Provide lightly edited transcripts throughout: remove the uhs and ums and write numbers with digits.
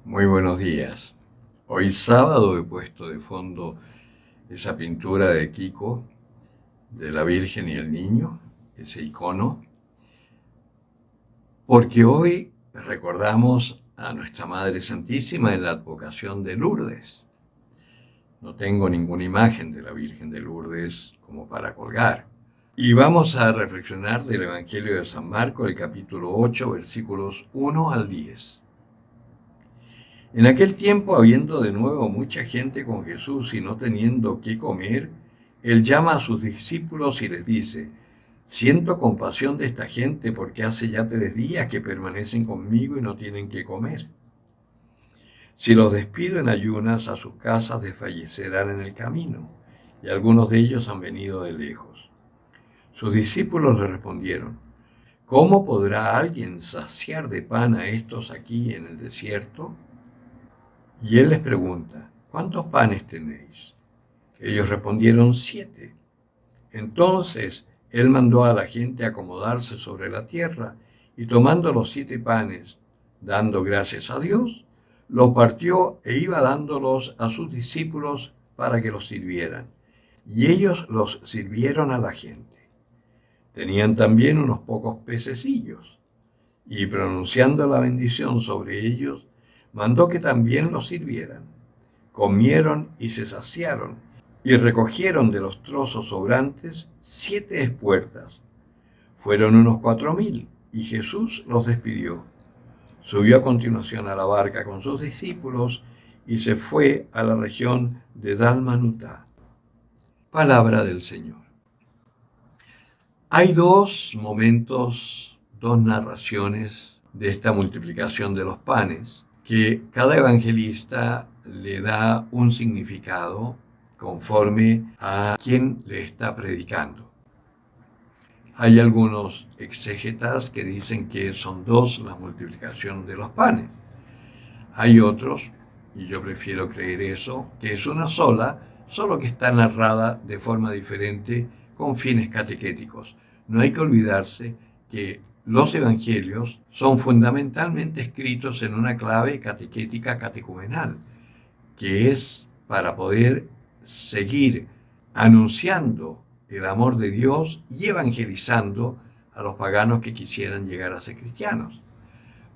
Muy buenos días. Hoy sábado he puesto de fondo esa pintura de Kiko, de la Virgen y el Niño, ese icono, porque hoy recordamos a nuestra Madre Santísima en la advocación de Lourdes. No tengo ninguna imagen de la Virgen de Lourdes como para colgar. Y vamos a reflexionar del Evangelio de San Marcos, el capítulo 8, versículos 1 al 10. En aquel tiempo, habiendo de nuevo mucha gente con Jesús y no teniendo qué comer, él llama a sus discípulos y les dice: siento compasión de esta gente porque hace ya 3 días que permanecen conmigo y no tienen qué comer. Si los despido en ayunas, a sus casas desfallecerán en el camino, y algunos de ellos han venido de lejos. Sus discípulos le respondieron: ¿cómo podrá alguien saciar de pan a estos aquí en el desierto? Y él les pregunta: ¿cuántos panes tenéis? Ellos respondieron: 7. Entonces él mandó a la gente acomodarse sobre la tierra, y tomando los 7 panes, dando gracias a Dios, los partió e iba dándolos a sus discípulos para que los sirvieran. Y ellos los sirvieron a la gente. Tenían también unos pocos pececillos, y pronunciando la bendición sobre ellos, mandó que también los sirvieran. Comieron y se saciaron, y recogieron de los trozos sobrantes 7 espuertas. Fueron unos 4.000, y Jesús los despidió. Subió a continuación a la barca con sus discípulos y se fue a la región de Dalmanutá. Palabra del Señor. Hay 2 momentos, 2 narraciones de esta multiplicación de los panes, que cada evangelista le da un significado conforme a quien le está predicando. Hay algunos exégetas que dicen que son 2 la multiplicación de los panes. Hay otros, y yo prefiero creer eso, que es una sola, solo que está narrada de forma diferente con fines catequéticos. No hay que olvidarse que los evangelios son fundamentalmente escritos en una clave catequética catecumenal, que es para poder seguir anunciando el amor de Dios y evangelizando a los paganos que quisieran llegar a ser cristianos.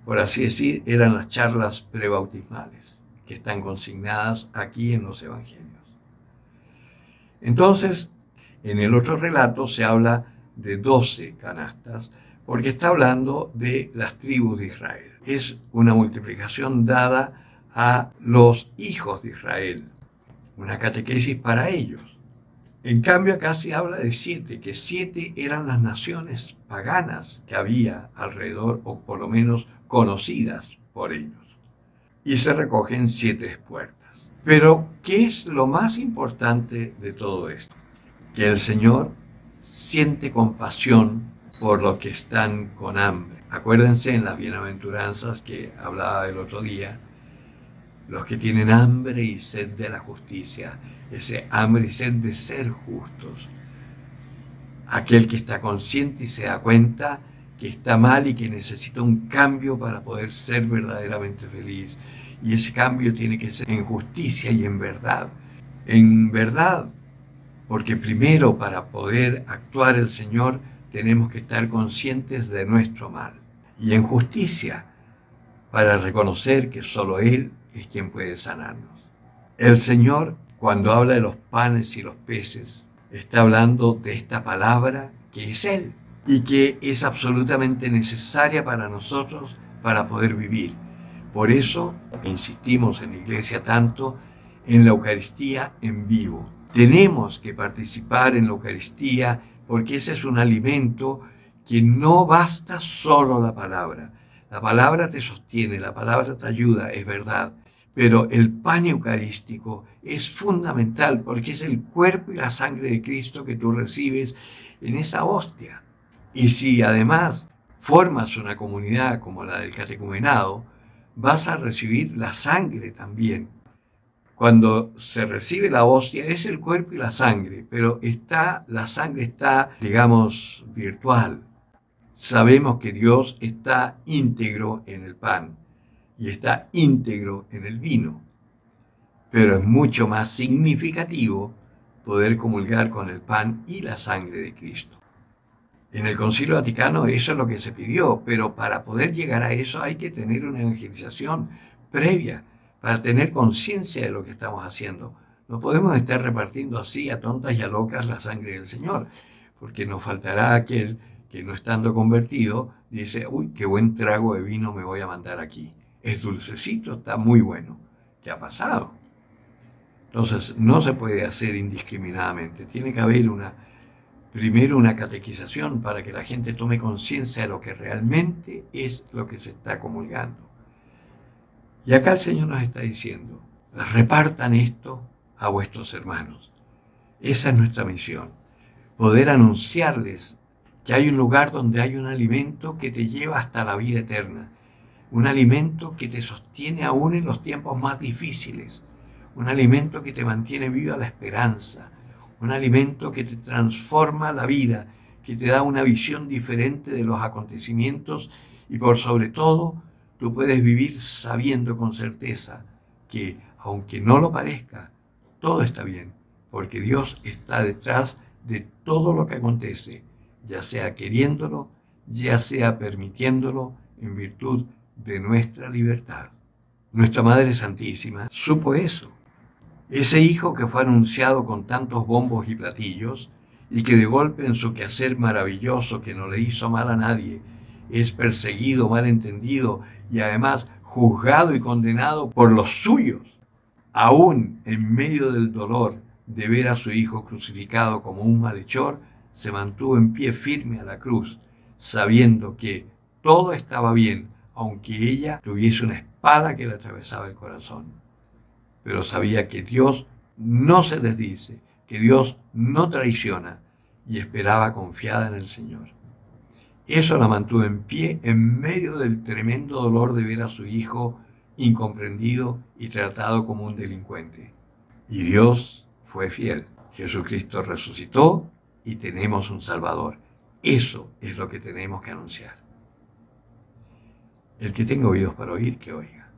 Por así decir, eran las charlas prebautismales que están consignadas aquí en los evangelios. Entonces, en el otro relato se habla de 12 canastas, porque está hablando de las tribus de Israel. Es una multiplicación dada a los hijos de Israel, una catequesis para ellos. En cambio, acá se habla de 7, que 7 eran las naciones paganas que había alrededor, o por lo menos conocidas por ellos. Y se recogen 7 espuertas. Pero, ¿qué es lo más importante de todo esto? Que el Señor siente compasión por los que están con hambre. Acuérdense en las bienaventuranzas que hablaba el otro día, los que tienen hambre y sed de la justicia, ese hambre y sed de ser justos. Aquel que está consciente y se da cuenta que está mal y que necesita un cambio para poder ser verdaderamente feliz. Y ese cambio tiene que ser en justicia y en verdad. En verdad, porque primero para poder actuar el Señor tenemos que estar conscientes de nuestro mal. Y en justicia, para reconocer que solo Él es quien puede sanarnos. El Señor, cuando habla de los panes y los peces, está hablando de esta palabra que es Él y que es absolutamente necesaria para nosotros para poder vivir. Por eso insistimos en la Iglesia tanto en la Eucaristía en vivo. Tenemos que participar en la Eucaristía porque ese es un alimento que no basta solo la palabra. La palabra te sostiene, la palabra te ayuda, es verdad. Pero el pan eucarístico es fundamental porque es el cuerpo y la sangre de Cristo que tú recibes en esa hostia. Y si además formas una comunidad como la del catecumenado, vas a recibir la sangre también. Cuando se recibe la hostia es el cuerpo y la sangre, pero la sangre está, digamos, virtual. Sabemos que Dios está íntegro en el pan. y está íntegro en el vino. Pero es mucho más significativo poder comulgar con el pan y la sangre de Cristo. En el Concilio Vaticano eso es lo que se pidió, pero para poder llegar a eso hay que tener una evangelización previa, para tener conciencia de lo que estamos haciendo. No podemos estar repartiendo así a tontas y a locas la sangre del Señor, porque nos faltará aquel que no estando convertido dice, uy, qué buen trago de vino me voy a mandar aquí. Es dulcecito, está muy bueno. ¿Qué ha pasado? Entonces no se puede hacer indiscriminadamente. Tiene que haber primero una catequización para que la gente tome conciencia de lo que realmente es lo que se está comulgando. Y acá el Señor nos está diciendo, repartan esto a vuestros hermanos. Esa es nuestra misión, poder anunciarles que hay un lugar donde hay un alimento que te lleva hasta la vida eterna, un alimento que te sostiene aún en los tiempos más difíciles, un alimento que te mantiene viva la esperanza, un alimento que te transforma la vida, que te da una visión diferente de los acontecimientos y por sobre todo tú puedes vivir sabiendo con certeza que aunque no lo parezca, todo está bien, porque Dios está detrás de todo lo que acontece, ya sea queriéndolo, ya sea permitiéndolo en virtud de nuestra libertad. Nuestra Madre Santísima supo eso. Ese hijo que fue anunciado con tantos bombos y platillos y que de golpe en su quehacer maravilloso que no le hizo mal a nadie, es perseguido, malentendido y además juzgado y condenado por los suyos, aún en medio del dolor de ver a su hijo crucificado como un malhechor, se mantuvo en pie firme a la cruz, sabiendo que todo estaba bien, aunque ella tuviese una espada que le atravesaba el corazón. Pero sabía que Dios no se desdice, que Dios no traiciona, y esperaba confiada en el Señor. Eso la mantuvo en pie en medio del tremendo dolor de ver a su hijo incomprendido y tratado como un delincuente. Y Dios fue fiel. Jesucristo resucitó y tenemos un Salvador. Eso es lo que tenemos que anunciar. El que tenga oídos para oír, que oiga.